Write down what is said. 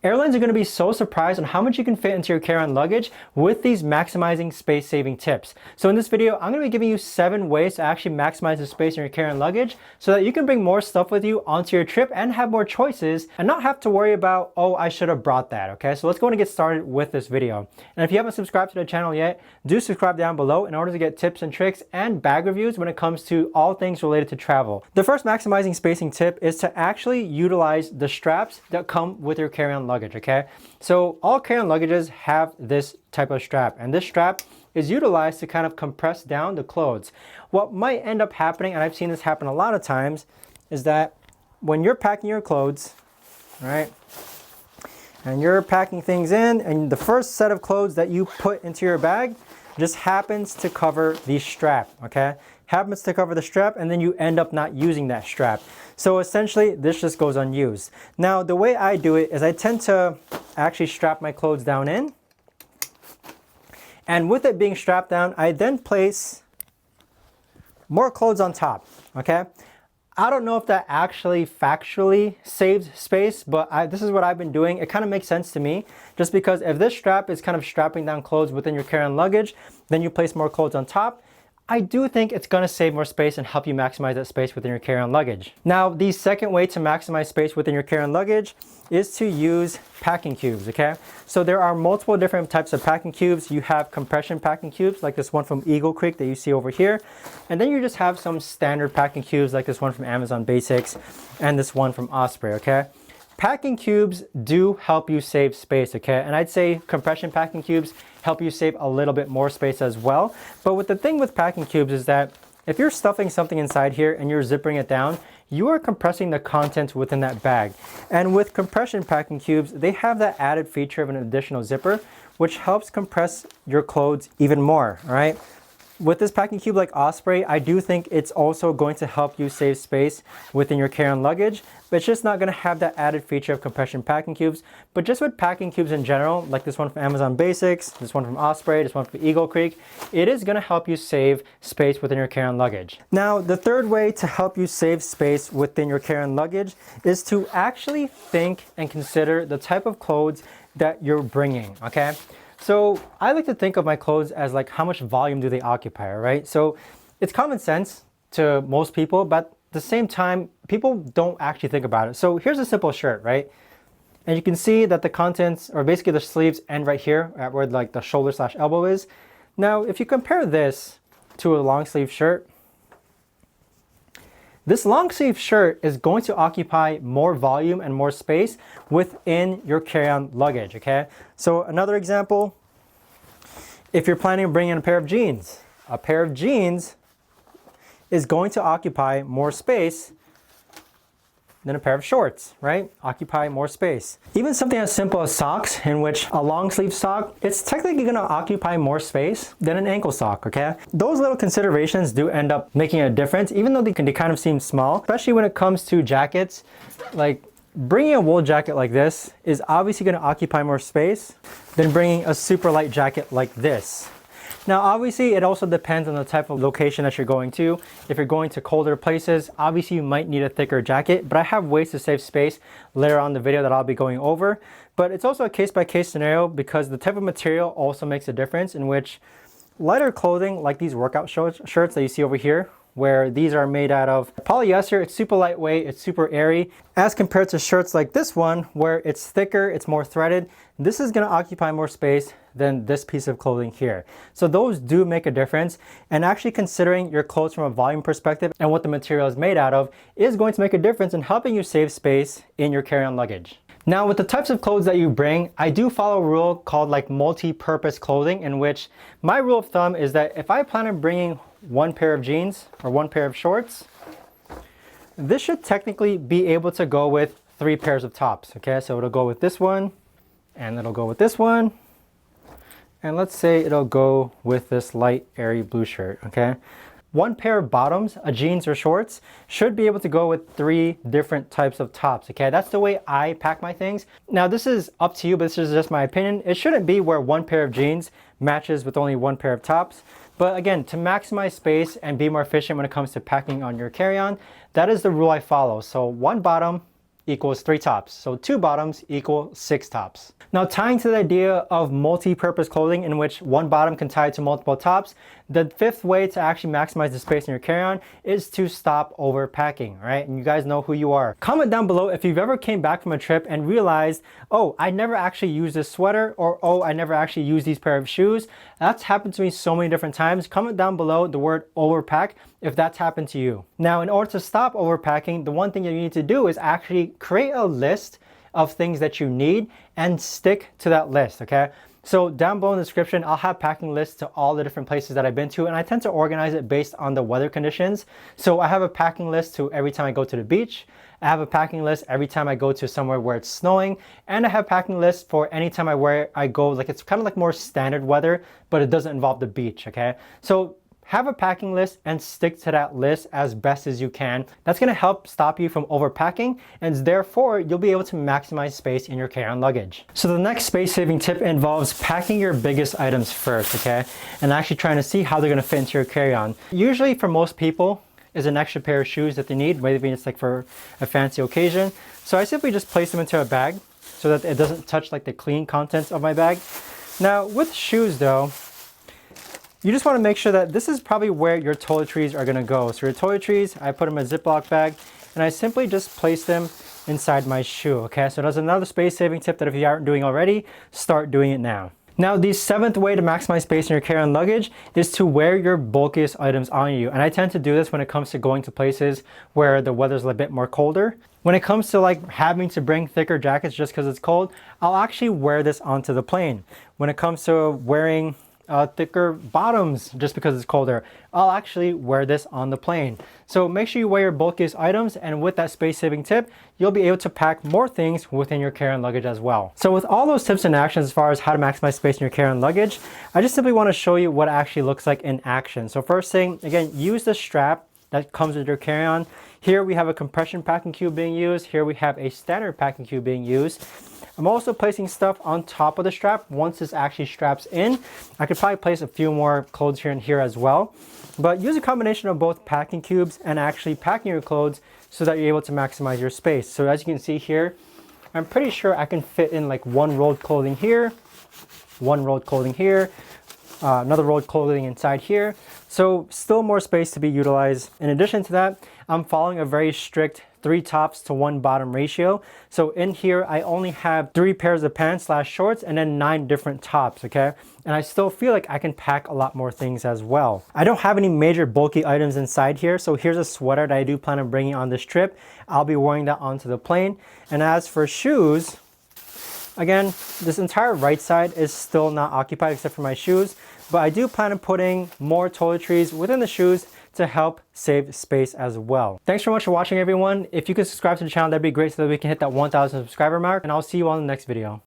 Airlines are going to be so surprised on how much you can fit into your carry-on luggage with these maximizing space-saving tips. So in this video, I'm going to be giving you 7 ways to actually maximize the space in your carry-on luggage so that you can bring more stuff with you onto your trip and have more choices and not have to worry about, oh, I should have brought that, okay? So let's go and get started with this video. And if you haven't subscribed to the channel yet, do subscribe down below in order to get tips and tricks and bag reviews when it comes to all things related to travel. The first maximizing spacing tip is to actually utilize the straps that come with your carry-on luggage, okay? So all carry-on luggages have this type of strap, and this strap is utilized to kind of compress down the clothes. What might end up happening, and I've seen this happen a lot of times, is that when you're packing your clothes, right, and you're packing things in, and the first set of clothes that you put into your bag just happens to cover the strap, okay? Happens to cover the strap, and then you end up not using that strap. So essentially, this just goes unused. Now, the way I do it is I tend to actually strap my clothes down in. And with it being strapped down, I then place more clothes on top, okay? I don't know if that actually factually saves space, but this is what I've been doing. It kind of makes sense to me, just because if this strap is kind of strapping down clothes within your carry-on luggage, then you place more clothes on top. I do think it's going to save more space and help you maximize that space within your carry-on luggage. Now, the second way to maximize space within your carry-on luggage is to use packing cubes, okay? So there are multiple different types of packing cubes. You have compression packing cubes, like this one from Eagle Creek that you see over here. And then you just have some standard packing cubes, like this one from Amazon Basics and this one from Osprey, okay? Packing cubes do help you save space, okay? And I'd say compression packing cubes help you save a little bit more space as well. But the thing with packing cubes is that if you're stuffing something inside here and you're zipping it down, you are compressing the contents within that bag. And with compression packing cubes, they have that added feature of an additional zipper, which helps compress your clothes even more, all right? With this packing cube like Osprey, I do think it's also going to help you save space within your carry-on luggage, but it's just not going to have that added feature of compression packing cubes. But just with packing cubes in general, like this one from Amazon Basics, this one from Osprey, this one from Eagle Creek, it is going to help you save space within your carry-on luggage. Now, the third way to help you save space within your carry-on luggage is to actually think and consider the type of clothes that you're bringing, okay? So I like to think of my clothes as like how much volume do they occupy, right? So it's common sense to most people, but at the same time, people don't actually think about it. So here's a simple shirt, right? And you can see that the contents, or basically the sleeves, end right here at where like the shoulder/elbow is. Now, if you compare this to a long sleeve shirt, this long sleeve shirt is going to occupy more volume and more space within your carry-on luggage, okay? So another example, if you're planning on bringing in a pair of jeans is going to occupy more space than a pair of shorts, right? Occupy more space. Even something as simple as socks, in which a long sleeve sock, it's technically gonna occupy more space than an ankle sock, okay? Those little considerations do end up making a difference, even though they kind of seem small, especially when it comes to jackets. Like bringing a wool jacket like this is obviously gonna occupy more space than bringing a super light jacket like this. Now, obviously, it also depends on the type of location that you're going to. If you're going to colder places, obviously you might need a thicker jacket, but I have ways to save space later on in the video that I'll be going over. But it's also a case-by-case scenario because the type of material also makes a difference, in which lighter clothing, like these workout shirts that you see over here, where these are made out of polyester, it's super lightweight, it's super airy, as compared to shirts like this one, where it's thicker, it's more threaded. This is gonna occupy more space than this piece of clothing here. So those do make a difference, and actually considering your clothes from a volume perspective and what the material is made out of is going to make a difference in helping you save space in your carry-on luggage. Now, with the types of clothes that you bring, I do follow a rule called like multi-purpose clothing, in which my rule of thumb is that if I plan on bringing one pair of jeans or one pair of shorts, this should technically be able to go with 3 pairs of tops, okay? So it'll go with this one, and it'll go with this one, and let's say it'll go with this light airy blue shirt, okay? One pair of bottoms, a jeans or shorts, should be able to go with 3 different types of tops, okay? That's the way I pack my things. Now, this is up to you, but this is just my opinion. It shouldn't be where one pair of jeans matches with only one pair of tops. But again, to maximize space and be more efficient when it comes to packing on your carry-on, that is the rule I follow. So one bottom, equals 3 tops. So 2 bottoms equal 6 tops. Now, tying to the idea of multi-purpose clothing in which one bottom can tie to multiple tops, the fifth way to actually maximize the space in your carry-on is to stop overpacking, right? And you guys know who you are. Comment down below if you've ever came back from a trip and realized, oh, I never actually used this sweater, or oh, I never actually used these pair of shoes. That's happened to me so many different times. Comment down below the word overpack if that's happened to you. Now, in order to stop overpacking, the one thing that you need to do is actually create a list of things that you need and stick to that list, okay? So down below in the description, I'll have packing lists to all the different places that I've been to, and I tend to organize it based on the weather conditions. So I have a packing list to every time I go to the beach. I have a packing list every time I go to somewhere where it's snowing, and I have packing lists for any time I go, like it's kind of like more standard weather, but it doesn't involve the beach, okay? So have a packing list and stick to that list as best as you can. That's gonna help stop you from overpacking, and therefore you'll be able to maximize space in your carry-on luggage. So the next space-saving tip involves packing your biggest items first, okay? And actually trying to see how they're gonna fit into your carry-on. Usually for most people, is an extra pair of shoes that they need, maybe it's like for a fancy occasion. So I simply just place them into a bag so that it doesn't touch like the clean contents of my bag. Now with shoes though, you just want to make sure that this is probably where your toiletries are going to go. So your toiletries, I put them in a Ziploc bag and I simply just place them inside my shoe, okay? So that's another space-saving tip that if you aren't doing already, start doing it now. Now, the seventh way to maximize space in your carry-on luggage is to wear your bulkiest items on you. And I tend to do this when it comes to going to places where the weather's a little bit more colder. When it comes to like having to bring thicker jackets just because it's cold, I'll actually wear this onto the plane. When it comes to wearing thicker bottoms just because it's colder, I'll actually wear this on the plane. So make sure you wear your bulkiest items, and with that space-saving tip, you'll be able to pack more things within your carry-on luggage as well. So with all those tips and actions as far as how to maximize space in your carry-on luggage, I just simply want to show you what it actually looks like in action. So first thing, again, use the strap that comes with your carry-on. Here we have a compression packing cube being used. Here we have a standard packing cube being used. I'm also placing stuff on top of the strap. Once this actually straps in, I could probably place a few more clothes here and here as well. But use a combination of both packing cubes and actually packing your clothes so that you're able to maximize your space. So as you can see here, I'm pretty sure I can fit in like one rolled clothing here, one rolled clothing here, another rolled clothing inside here. So still more space to be utilized. In addition to that, I'm following a very strict 3 tops to 1 bottom ratio. So in here, I only have 3 pairs of pants / shorts and then 9 different tops, okay? And I still feel like I can pack a lot more things as well. I don't have any major bulky items inside here. So here's a sweater that I do plan on bringing on this trip. I'll be wearing that onto the plane. And as for shoes, again, this entire right side is still not occupied except for my shoes, but I do plan on putting more toiletries within the shoes to help save space as well. Thanks so much for watching, everyone. If you could subscribe to the channel, that'd be great so that we can hit that 1,000 subscriber mark, and I'll see you on the next video.